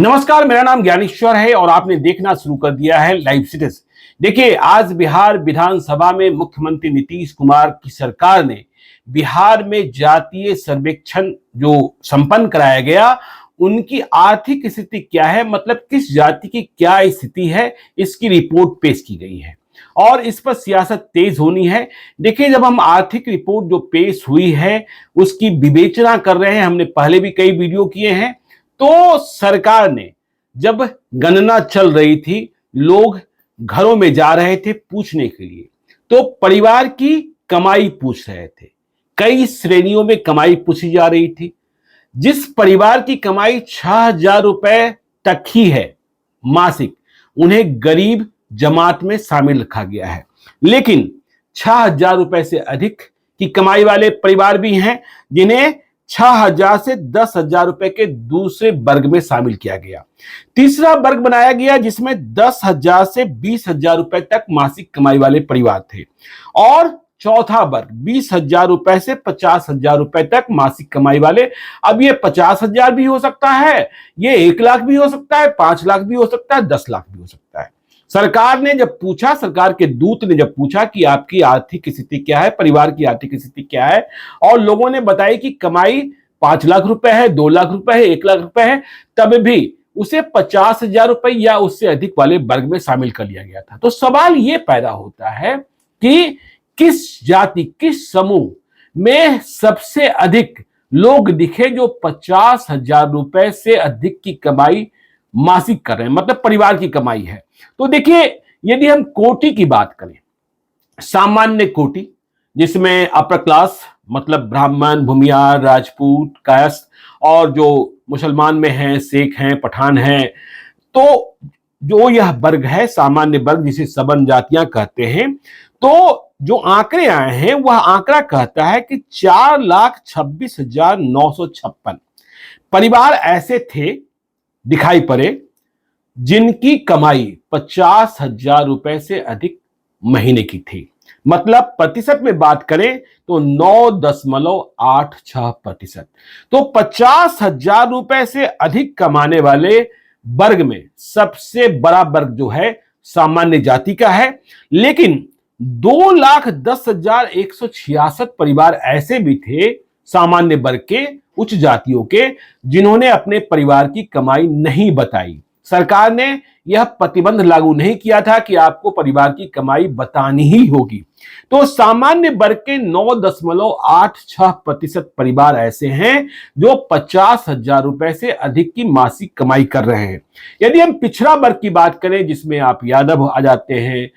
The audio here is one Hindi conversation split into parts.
नमस्कार, मेरा नाम ज्ञानेश्वर है और आपने देखना शुरू कर दिया है लाइव सिटीज। देखिए, आज बिहार विधानसभा में मुख्यमंत्री नीतीश कुमार की सरकार ने बिहार में जातीय सर्वेक्षण जो संपन्न कराया गया, उनकी आर्थिक स्थिति क्या है, मतलब किस जाति की क्या स्थिति है, इसकी रिपोर्ट पेश की गई है और इस पर सियासत तेज होनी है। देखिए, जब हम आर्थिक रिपोर्ट जो पेश हुई है उसकी विवेचना कर रहे हैं, हमने पहले भी कई वीडियो किए हैं। तो सरकार ने जब गणना चल रही थी, लोग घरों में जा रहे थे पूछने के लिए, तो परिवार की कमाई पूछ रहे थे। कई श्रेणियों में कमाई पूछी जा रही थी। जिस परिवार की कमाई 6,000 रुपए तक ही है मासिक, उन्हें गरीब जमात में शामिल रखा गया है। लेकिन 6,000 रुपए से अधिक की कमाई वाले परिवार भी हैं, जिन्हें 6,000 से 10,000 रुपए के दूसरे वर्ग में शामिल किया गया। तीसरा वर्ग बनाया गया जिसमें 10,000 से 20,000 रुपए तक मासिक कमाई वाले परिवार थे और चौथा वर्ग 20,000 रुपए से 50,000 रुपए तक मासिक कमाई वाले। अब ये 50,000 भी हो सकता है, ये 1 लाख भी हो सकता है, 5 लाख भी हो सकता है, 10 लाख भी हो सकता है। सरकार ने जब पूछा, सरकार के दूत ने जब पूछा कि आपकी आर्थिक स्थिति क्या है, परिवार की आर्थिक स्थिति क्या है, और लोगों ने बताया कि कमाई 5 लाख रुपए है, 2 लाख रुपए है, 1 लाख रुपए है, तब भी उसे 50,000 रुपए या उससे अधिक वाले वर्ग में शामिल कर लिया गया था। तो सवाल यह पैदा होता है कि किस जाति, किस समूह में सबसे अधिक लोग दिखे जो 50,000 रुपए से अधिक की कमाई मासिक कर रहे हैं, मतलब परिवार की कमाई है। तो देखिए, यदि हम कोटि की बात करें, सामान्य कोटि जिसमें अपर क्लास मतलब ब्राह्मण, भूमियार, राजपूत, कायस्थ और जो मुसलमान में हैं, सिख हैं, पठान हैं, तो जो यह वर्ग है सामान्य वर्ग जिसे सवर्ण जातियां कहते हैं, तो जो आंकड़े आए हैं वह आंकड़ा कहता है कि 4,26,956 परिवार ऐसे थे दिखाई पड़े जिनकी कमाई 50,000 रुपए से अधिक महीने की थी। मतलब प्रतिशत में बात करें तो 9.86%। तो 50,000 रुपए से अधिक कमाने वाले वर्ग में सबसे बड़ा वर्ग जो है सामान्य जाति का है। लेकिन 2,10,166 परिवार ऐसे भी थे सामान्य वर्ग के, उच्च जातियों के, जिन्होंने अपने परिवार की कमाई नहीं बताई। सरकार ने यह प्रतिबंध लागू नहीं किया था कि आपको परिवार की कमाई बतानी ही होगी। तो सामान्य वर्ग के 9.86% परिवार ऐसे हैं जो 50,000 रुपए से अधिक की मासिक कमाई कर रहे हैं। यदि हम पिछड़ा वर्ग की बात करें, जिसमें आप यादव आ जाते हैं,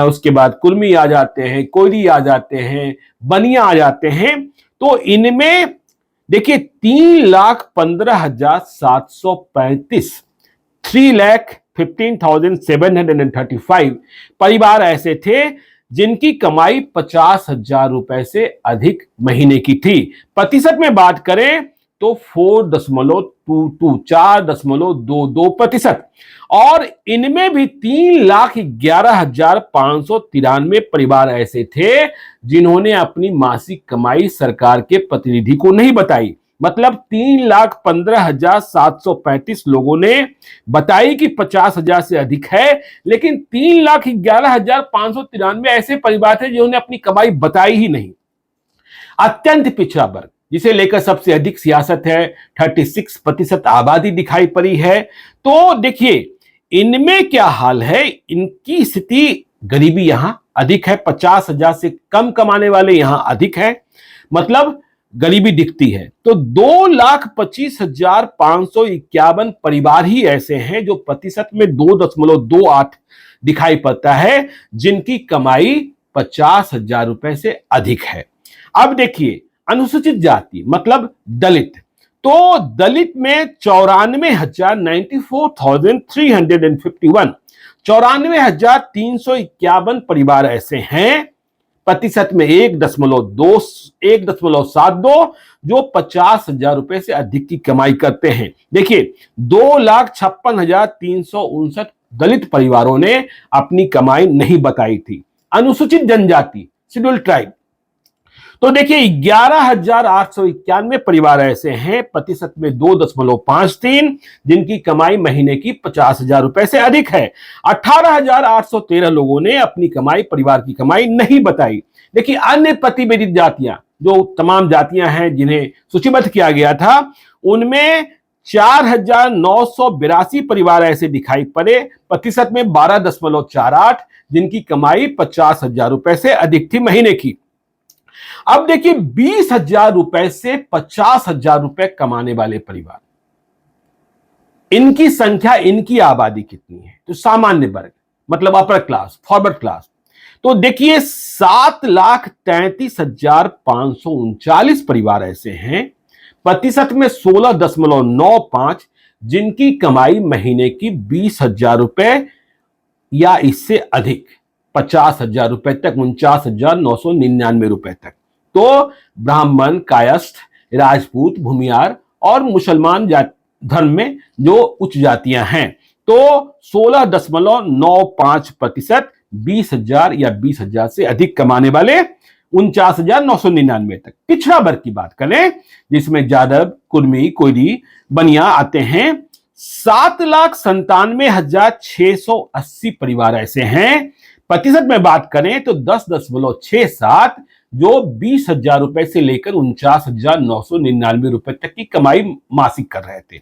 उसके बाद कुर्मी आ जाते हैं, कोयरी आ जाते हैं, बनिया आ जाते हैं, तो इनमें देखिए 3,15,735 3,15,735 परिवार ऐसे थे जिनकी कमाई 50,000 रुपए से अधिक महीने की थी। प्रतिशत में बात करें तो 4.22% और इनमें भी 3,11,593 परिवार ऐसे थे जिन्होंने अपनी मासिक कमाई सरकार के प्रतिनिधि को नहीं बताई। मतलब 3,15,735 लोगों ने बताई कि 50,000 से अधिक है, लेकिन 3,11,593 ऐसे परिवार थे जिन्होंने अपनी कमाई बताई ही नहीं। अत्यंत पिछड़ा वर्ग जिसे लेकर सबसे अधिक सियासत है, 36% आबादी दिखाई पड़ी है। तो देखिए, इनमें क्या हाल है, इनकी स्थिति, गरीबी यहां अधिक है, 50,000 से कम कमाने वाले यहां अधिक है, मतलब गरीबी दिखती है। तो 2,25,551 परिवार ही ऐसे हैं जो प्रतिशत में 2.28 दिखाई पड़ता है, जिनकी कमाई 50,000 रुपए से अधिक है। अब देखिए, अनुसूचित जाति मतलब दलित, तो दलित में 94,351 94,351 परिवार ऐसे हैं, प्रतिशत में 1.72 जो 50,000 रुपए से अधिक की कमाई करते हैं। देखिए, 2,56,359 दलित परिवारों ने अपनी कमाई नहीं बताई थी। अनुसूचित जनजाति शेड्यूल ट्राइब, तो देखिए 11,891 परिवार ऐसे हैं, प्रतिशत में 2.53, जिनकी कमाई महीने की 50,000 रुपए से अधिक है। 18,813 लोगों ने अपनी कमाई, परिवार की कमाई नहीं बताई। देखिए अन्य प्रतिबंधित जातियां, जो तमाम जातियां हैं जिन्हें सूचीबद्ध किया गया था, उनमें 4,982 परिवार ऐसे दिखाई पड़े, प्रतिशत में 12.48, जिनकी कमाई 50,000 रुपए से अधिक थी महीने की। अब देखिए 20,000 रुपए से 50,000 रुपए कमाने वाले परिवार, इनकी संख्या, इनकी आबादी कितनी है? तो सामान्य वर्ग मतलब अपर क्लास, फॉरवर्ड क्लास, तो देखिए 7,33,539 परिवार ऐसे हैं, प्रतिशत में 16.95, जिनकी कमाई महीने की 20,000 रुपए या इससे अधिक, 50,000 रुपए तक, 49,999 रुपए तक। तो ब्राह्मण, कायस्थ, राजपूत, भूमियार और मुसलमान धर्म में जो उच्च जातियां हैं, तो 16.95%, 20,000 या 20,000 से अधिक कमाने वाले 49,999 तक। पिछड़ा वर्ग की बात करें, जिसमें जादव, कुर्मी, कोयरी, बनिया आते हैं, 7,97,680 परिवार ऐसे हैं, प्रतिशत में बात करें तो 10.67, जो 20,000 रुपए से लेकर 49,999 रुपए तक की कमाई मासिक कर रहे थे।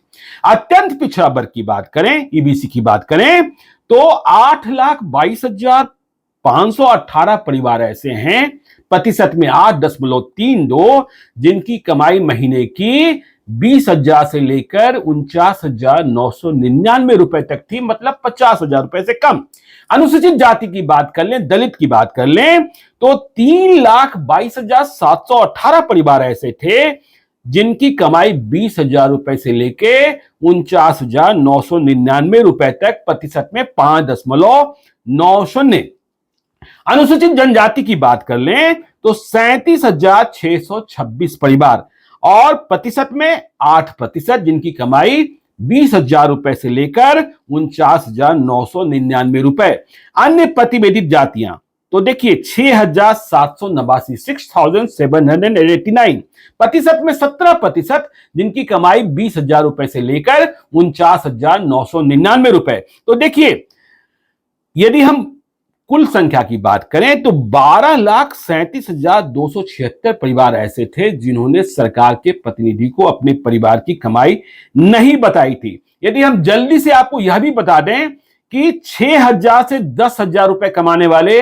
अत्यंत पिछड़ा वर्ग की बात करें, ईबीसी की बात करें, तो 8,22,518 परिवार ऐसे हैं, प्रतिशत में 8.32, जिनकी कमाई महीने की 20,000 से लेकर 49,999 रुपए तक थी, मतलब 50,000 रुपए से कम। अनुसूचित जाति की बात कर लें, दलित की बात कर लें, तो 3,22,718 परिवार ऐसे थे, जिनकी कमाई 20,000 रुपए से लेके 49,999 रुपए तक, प्रतिशत में 5.90। अनुसूचित जनजाति की बात कर लें तो 37,626 परिवार और प्रतिशत में 8%, जिनकी कमाई 20,000 रुपए से लेकर 49,999 रुपए। अन्य प्रतिबंधित जातियां, तो देखिए 6,789, 6,789, प्रतिशत में 17%, जिनकी कमाई 20,000 रुपए से लेकर 49,999 रुपए। तो देखिए यदि हम कुल संख्या की बात करें तो 12,37,276 परिवार ऐसे थे, जिन्होंने सरकार के प्रतिनिधि को अपने परिवार की कमाई नहीं बताई थी। यदि हम जल्दी से आपको यह भी बता दें कि 6,000 से 10,000 रुपए कमाने वाले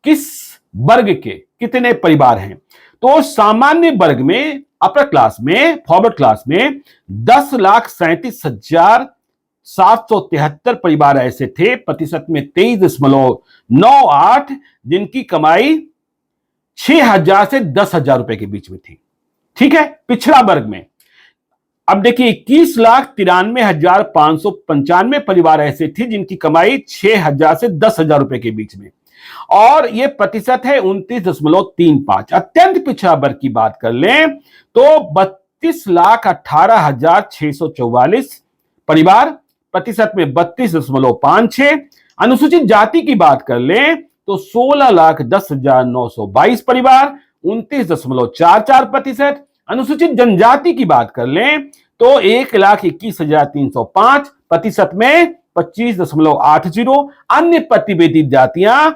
किस वर्ग के कितने परिवार हैं, तो सामान्य वर्ग में, अपर क्लास में, फॉरवर्ड क्लास में 10,37,773 परिवार ऐसे थे, प्रतिशत में 23.98, जिनकी कमाई 6,000 से 10,000 रुपए के बीच में थी। ठीक है, पिछड़ा वर्ग में अब देखिए 21,93,595 परिवार ऐसे थे, जिनकी कमाई 6,000 से 10,000 रुपए के बीच में, और यह प्रतिशत है 29.35। अत्यंत पिछड़ा वर्ग की बात कर लें तो 32,18,644 परिवार, प्रतिशत में 32.56। अनुसूचित जाति की बात कर लें तो 16,10,922 परिवार, 29.44%। अनुसूचित जनजाति की बात कर लें तो 1,21,305, प्रतिशत में 25.80। अन्य प्रतिबंधित जातियां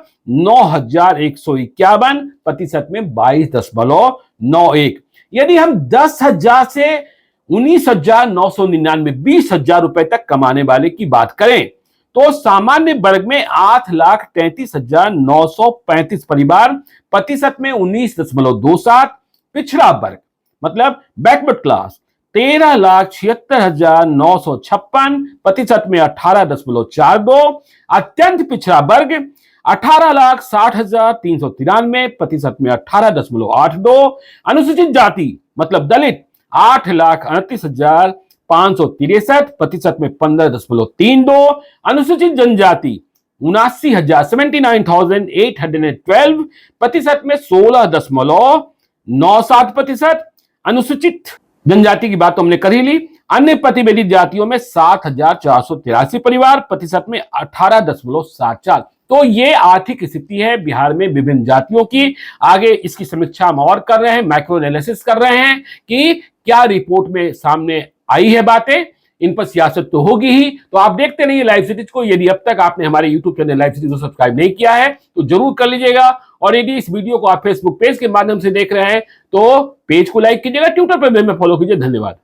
9,151, प्रतिशत में 22.91। यदि हम 10,000 से 19,999, 20,000 रुपए तक कमाने वाले की बात करें तो सामान्य वर्ग में 8,33,935 परिवार, प्रतिशत में 19.27। पिछड़ा वर्ग मतलब बैकवर्ड क्लास 13,76,956, प्रतिशत में 18.42। अत्यंत पिछड़ा वर्ग 18,60,393, प्रतिशत में 18.82। अनुसूचित जाति मतलब दलित 8,38,563, प्रतिशत में 15.32। अनुसूचित जनजाति 79,812, प्रतिशत में 16.97%। अनुसूचित जनजाति की बात तो हमने कर ही ली। अन्य प्रतिबंधित जातियों में 7,483 परिवार, प्रतिशत में 18.74। तो ये आर्थिक स्थिति है बिहार में विभिन्न जातियों की। आगे इसकी समीक्षा हम और कर रहे हैं, मैक्रो एनालिसिस कर रहे हैं कि क्या रिपोर्ट में सामने आई है बातें, इन पर सियासत तो होगी ही। तो आप देखते रहिए लाइव सिटीज को। यदि अब तक आपने हमारे यूट्यूब चैनल लाइव सिटीज को सब्सक्राइब नहीं किया है तो जरूर कर लीजिएगा। और यदि इस वीडियो को आप फेसबुक पेज के माध्यम से देख रहे हैं तो पेज को लाइक कीजिएगा, ट्विटर पर भी हमें फॉलो कीजिए। धन्यवाद।